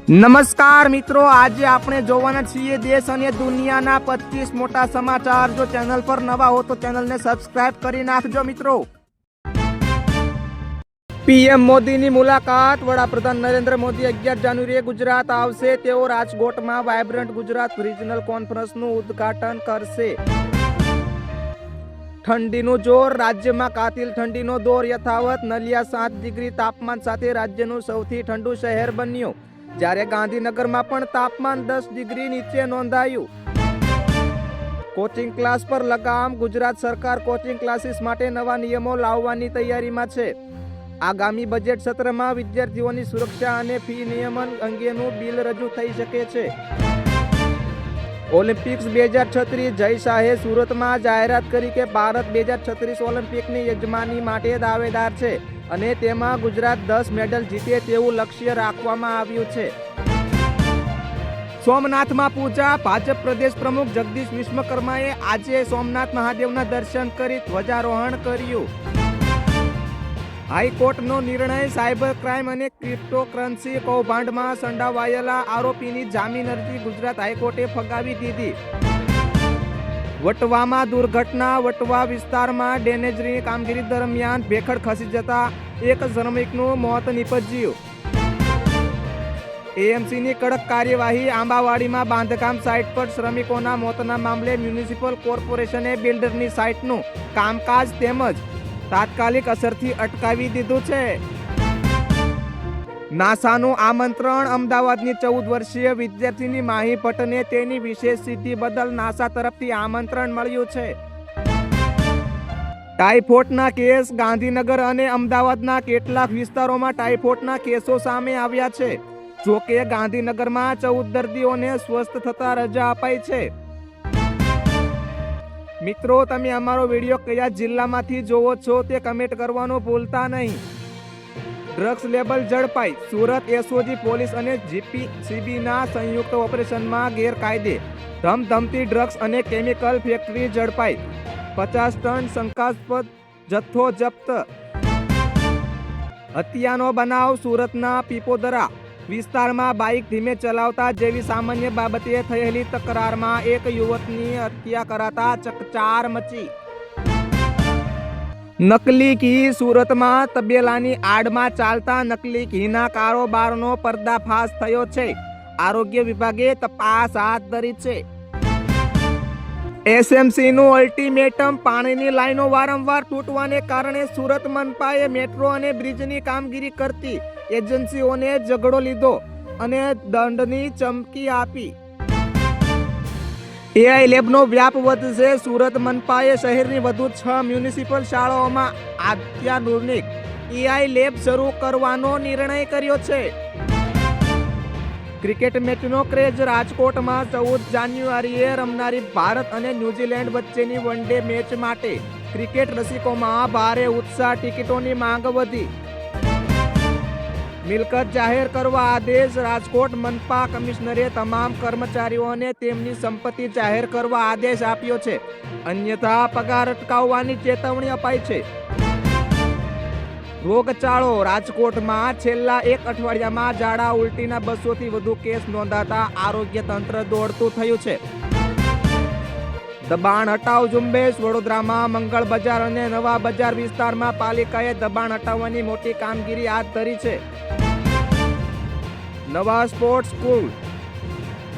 નમસ્કાર મિત્રો, આજે આપણે જોવાના છીએ દેશ અને દુનિયાના 25 મોટા સમાચાર। જો ચેનલ પર નવા હો તો ચેનલને સબસ્ક્રાઇબ કરી નાખજો મિત્રો। પીએમ મોદીની મુલાકાત। વડાપ્રધાન નરેન્દ્ર મોદી 11 જાન્યુઆરીએ ગુજરાત આવશે। તેઓ રાજકોટમાં વાયબ્રન્ટ ગુજરાત રિજનલ કોન્ફરન્સનું ઉદ્ઘાટન કરશે। ઠંડીનું જોર। રાજ્યમાં કાતિલ ઠંડીનો દોર યથાવત। નલિયા 7 ડિગ્રી તાપમાન સાથે રાજ્યનું સૌથી ઠંડુ શહેર બન્યું, જ્યારે ગાંધીનગરમાં પણ તાપમાન 10 ડિગ્રી નીચે નોંધાયું। કોચિંગ ક્લાસ પર લગામ। ગુજરાત સરકાર કોચિંગ ક્લાસીસ માટે નવા નિયમો લાવવાની તૈયારીમાં છે। આગામી બજેટ સત્રમાં વિદ્યાર્થીઓની સુરક્ષા અને ફી નિયમન અંગેનું બિલ રજૂ થઈ શકે છે। ઓલિમ્પિક્સ 2036। જય શાહે સુરતમાં જાહેરાત કરી કે ભારત 2036 ઓલિમ્પિકની યજમાની માટે દાવેદાર છે અને તેમાં ગુજરાત 10 મેડલ જીતે તેવું લક્ષ્ય રાખવામાં આવ્યું છે। સોમનાથમાં પૂજા। ભાજપ પ્રદેશ પ્રમુખ જગદીશ વિશ્વકર્માએ આજે સોમનાથ મહાદેવના દર્શન કરી ધ્વજારોહણ કર્યું। હાઈકોર્ટનો નિર્ણય। સાયબર ક્રાઇમ અને ક્રિપ્ટોકરન્સી કૌભાંડમાં સંડોવાયેલા આરોપીની જામીન અરજી ગુજરાત હાઈકોર્ટે ફગાવી દીધી। વટવામાં દુર્ઘટના। વટવા વિસ્તારમાં ડ્રેનેજની કામગીરી દરમિયાન ભેખડ ખસી જતા એક શ્રમિકનું મોત નીપજ્યું। એએમસીની કડક કાર્યવાહી। આંબાવાડીમાં બાંધકામ સાઇટ પર શ્રમિકોના મોતના મામલે મ્યુનિસિપલ કોર્પોરેશને બિલ્ડરની સાઇટનું કામકાજ તેમજ તાત્કાલિક અસરથી અટકાવી દીધું છે। નાસાનું આમંત્રણ। અમદાવાદની 14 વર્ષીય વિદ્યાર્થીની માહી ભટ્ટને તેની વિશેષ સિદ્ધિ બદલ નાસા તરફથી આમંત્રણ મળ્યું છે। ટાઇફોઇડના કેસ। ગાંધીનગર અને અમદાવાદના કેટલાક વિસ્તારોમાં ટાઇફોઇડના કેસો સામે આવ્યા છે। જોકે ગાંધીનગરમાં 14 દર્દીઓને સ્વસ્થ થતા રજા અપાઈ છે। મિત્રો, તમે અમારો વિડીયો કયા જિલ્લામાંથી જોવો છો તે કમેન્ટ કરવાનું ભૂલતા નહીં। ડ્રગ્સ લેબલ ઝડપાઈ। સુરત એસઓજી પોલીસ અને જીપીસીબીના સંયુક્ત ઓપરેશનમાં ગેરકાયદે ધમધમતી ડ્રગ્સ અને કેમિકલ ફેક્ટરી ઝડપાઈ। 50 ટન શંકાસ્પદ જથ્થો જપ્ત। હત્યાનો બનાવ। સુરતના પીપોદરા વિસ્તારમાં બાઇક ધીમે ચલાવતા જેવી સામાન્ય બાબતે થયેલી તકરારમાં એક યુવકની હત્યા કરાતા ચકચાર મચી। નકલી ઘી। સુરતમાં તબેલાની આડમાં ચાલતા નકલી ઘીના કારોબારનો પર્દાફાશ થયો છે। આરોગ્ય વિભાગે તપાસ હાથ ધરી છે। એસએમસીનું અલ્ટિમેટમ। પાણીની લાઈનો વારંવાર તૂટવાને કારણે સુરત મનપાએ મેટ્રો અને બ્રિજની કામગીરી કરતી એજન્સીઓને ઝઘડો લીધો અને દંડની ચમકી આપી। એઆઈ લેબનો વ્યાપ વધશે। સુરત મનપાએ શહેરની વધુ 6 મ્યુનિસિપલ શાળાઓમાં અત્યાધુનિક એઆઈ લેબ શરૂ કરવાનો નિર્ણય કર્યો છે। ક્રિકેટ મેચનો ક્રેઝ। રાજકોટમાં 14 જાન્યુઆરીએ રમનારી ભારત અને ન્યૂઝીલેન્ડ વચ્ચેની વનડે મેચ માટે ક્રિકેટ રસિકોમાં ભારે ઉત્સાહ। ટિકિટોની માંગ વધી। મિલકત જાહેર કરવા આદેશ। રાજકોટ મનપા કમિશનરે તમામ કર્મચારીઓને તેમની સંપત્તિ જાહેર કરવા આદેશ આપ્યો છે, અન્યથા પગાર અટકાવવાની ચેતવણી અપાઈ છે। રોગચાળો। રાજકોટમાં છેલ્લા એક અઠવાડિયામાં ઝાડા ઉલટીના 200 થી વધુ કેસ નોંધાતા આરોગ્ય તંત્ર દોડતું થયું છે। દબાણ હટાવ ઝુંબેશ। વડોદરામાં મંગળ બજાર અને નવા બજાર વિસ્તારમાં પાલિકાએ દબાણ હટાવવાની મોટી કામગીરી હાથ ધરી છે। નવા sports school.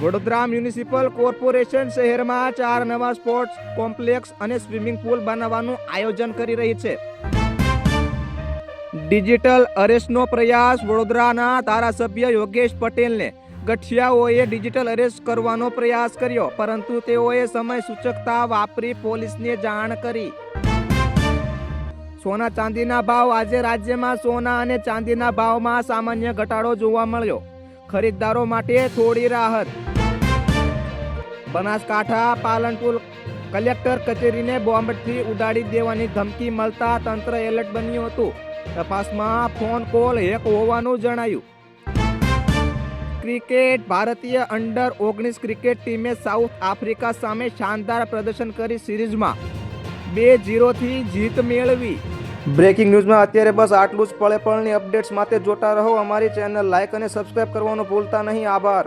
Vadodara municipal corporation શહેરમાં 4 નવા સ્પોર્ટ્સ કોમ્પ્લેક્સ અને સ્વિમિંગ પુલ બનાવવાનું આયોજન કરી રહી છે। ડિજિટલ અરેસ્ટનો પ્રયાસ। વડોદરાના ધારાસભ્ય યોગેશ પટેલને ગઠિયાઓએ ડિજિટલ અરેસ્ટ કરવાનો પ્રયાસ કર્યો, પરંતુ તેઓએ સમય સૂચકતા વાપરી પોલીસને જાણ કરી। સોના ચાંદીના ભાવ। આજે રાજ્યમાં સોના અને ચાંદીના ભાવમાં સામાન્ય ઘટાડો જોવા મળ્યો, ખરીદદારો માટે થોડી રાહત। બનાસકાંઠા પાલનપુર કલેક્ટર કચેરીને બોમ્બથી ઉડાડી દેવાની ધમકી મળતા તંત્ર એલર્ટ બન્યું હતું। તપાસમાં ફોન કોલ હેક હોવાનું જણાયું। ક્રિકેટ। ભારતીય અંડર-19 ક્રિકેટ ટીમે સાઉથ આફ્રિકા સામે શાનદાર પ્રદર્શન કરી સિરીઝમાં 2-0 થી જીત મેળવી। બ્રેકિંગ ન્યૂઝમાં અત્યારે બસ આટલું જ. પળે પળની અપડેટ્સ માટે જોતા રહો અમારી ચેનલ. લાઇક અને સબસ્ક્રાઇબ કરવાનું ભૂલતા નહીં. આભાર.